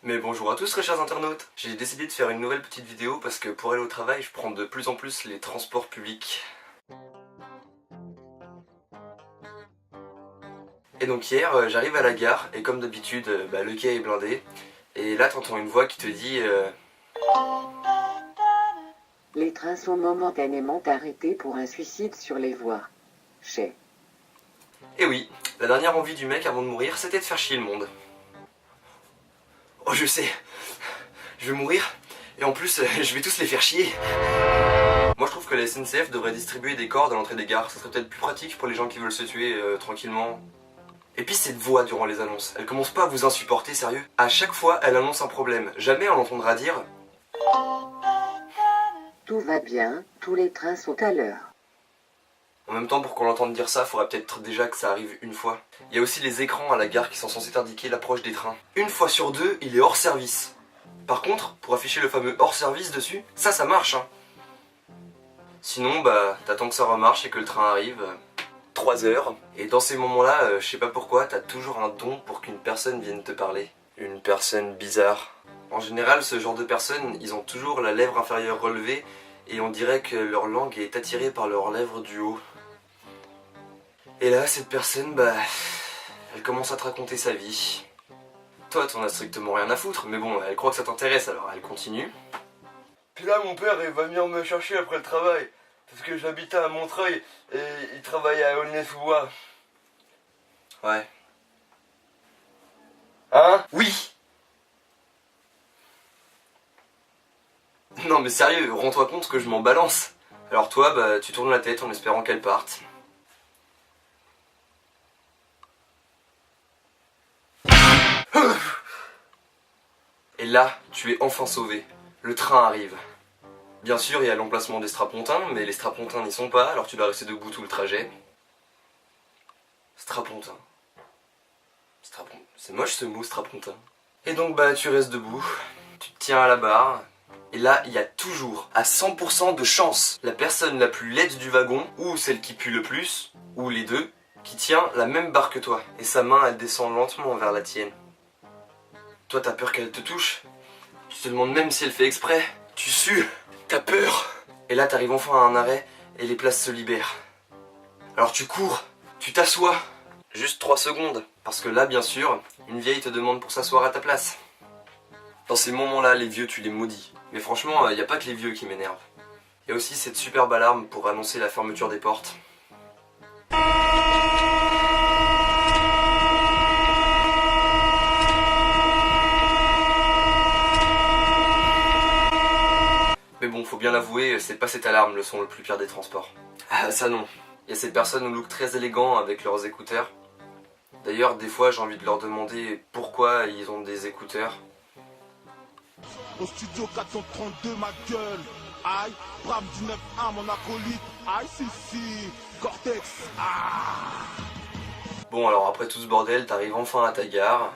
Mais bonjour à tous très chers internautes. J'ai décidé de faire une nouvelle petite vidéo parce que pour aller au travail, je prends de plus en plus les transports publics. Et donc hier, j'arrive à la gare et comme d'habitude, le quai est blindé. Et là, t'entends une voix qui te dit Les trains sont momentanément arrêtés pour un suicide sur les voies. Chez. Eh oui, la dernière envie du mec avant de mourir, c'était de faire chier le monde. Oh je sais, je vais mourir, et en plus, je vais tous les faire chier. Moi je trouve que la SNCF devrait distribuer des cordes à l'entrée des gares, ça serait peut-être plus pratique pour les gens qui veulent se tuer tranquillement. Et puis cette voix durant les annonces, elle commence pas à vous insupporter, sérieux? À chaque fois, elle annonce un problème, jamais on l'entendra dire Tout va bien, tous les trains sont à l'heure. En même temps, pour qu'on l'entende dire ça, faudrait peut-être déjà que ça arrive une fois. Il y a aussi les écrans à la gare qui sont censés indiquer l'approche des trains. Une fois sur deux, il est hors service. Par contre, pour afficher le fameux hors service dessus, ça marche hein. Sinon, t'attends que ça remarche et que le train arrive. 3 heures. Et dans ces moments-là, je sais pas pourquoi, t'as toujours un don pour qu'une personne vienne te parler. Une personne bizarre. En général, ce genre de personnes, ils ont toujours la lèvre inférieure relevée et on dirait que leur langue est attirée par leurs lèvres du haut. Et là, cette personne, elle commence à te raconter sa vie. Toi, t'en as strictement rien à foutre, mais bon, elle croit que ça t'intéresse, alors elle continue. Puis là, mon père, il va venir me chercher après le travail, parce que j'habitais à Montreuil, et il travaillait à Aulnay-sous-Bois. Ouais. Hein? Oui! Non mais sérieux, rends-toi compte que je m'en balance. Alors toi, tu tournes la tête en espérant qu'elle parte. Et là, tu es enfin sauvé. Le train arrive. Bien sûr, il y a l'emplacement des strapontins, mais les strapontins n'y sont pas, alors tu dois rester debout tout le trajet. Strapontin. C'est moche ce mot, strapontin. Et donc tu restes debout, tu te tiens à la barre, et là, il y a toujours, à 100% de chance, la personne la plus laide du wagon, ou celle qui pue le plus, ou les deux, qui tient la même barre que toi. Et sa main, elle descend lentement vers la tienne. Toi, t'as peur qu'elle te touche. Tu te demandes même si elle fait exprès. Tu sues. T'as peur. Et là, t'arrives enfin à un arrêt et les places se libèrent. Alors tu cours. Tu t'assois. Juste 3 secondes. Parce que là, bien sûr, une vieille te demande pour s'asseoir à ta place. Dans ces moments-là, les vieux, tu les maudis. Mais franchement, y a pas que les vieux qui m'énervent. Il y a aussi cette superbe alarme pour annoncer la fermeture des portes. Mais bon, faut bien l'avouer, c'est pas cette alarme le son le plus pire des transports. Ah ça non. Il y a ces personnes au look très élégant avec leurs écouteurs. D'ailleurs, des fois, j'ai envie de leur demander pourquoi ils ont des écouteurs. Au studio 432, ma gueule. Aïe, Bram 19-1, mon acolyte. Aïe, si, Cortex. Bon, alors après tout ce bordel, t'arrives enfin à ta gare.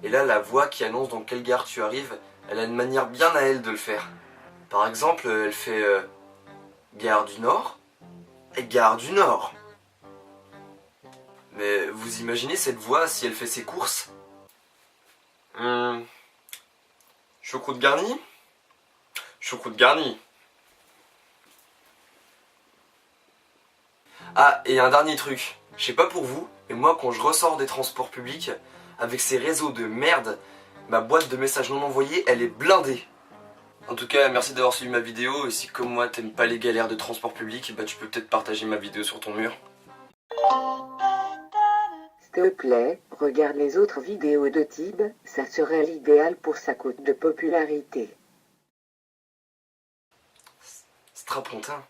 Et là, la voix qui annonce dans quelle gare tu arrives, elle a une manière bien à elle de le faire. Par exemple, elle fait Gare du Nord et Gare du Nord. Mais vous imaginez cette voix si elle fait ses courses? Choucroute garnie? Choucroute garnie. Ah, et un dernier truc. Je sais pas pour vous, mais moi quand je ressors des transports publics, avec ces réseaux de merde, ma boîte de messages non envoyés, elle est blindée. En tout cas, merci d'avoir suivi ma vidéo, et si comme moi t'aimes pas les galères de transport public, tu peux peut-être partager ma vidéo sur ton mur. S'il te plaît, regarde les autres vidéos de Tib, ça serait l'idéal pour sa cote de popularité. Strapontin.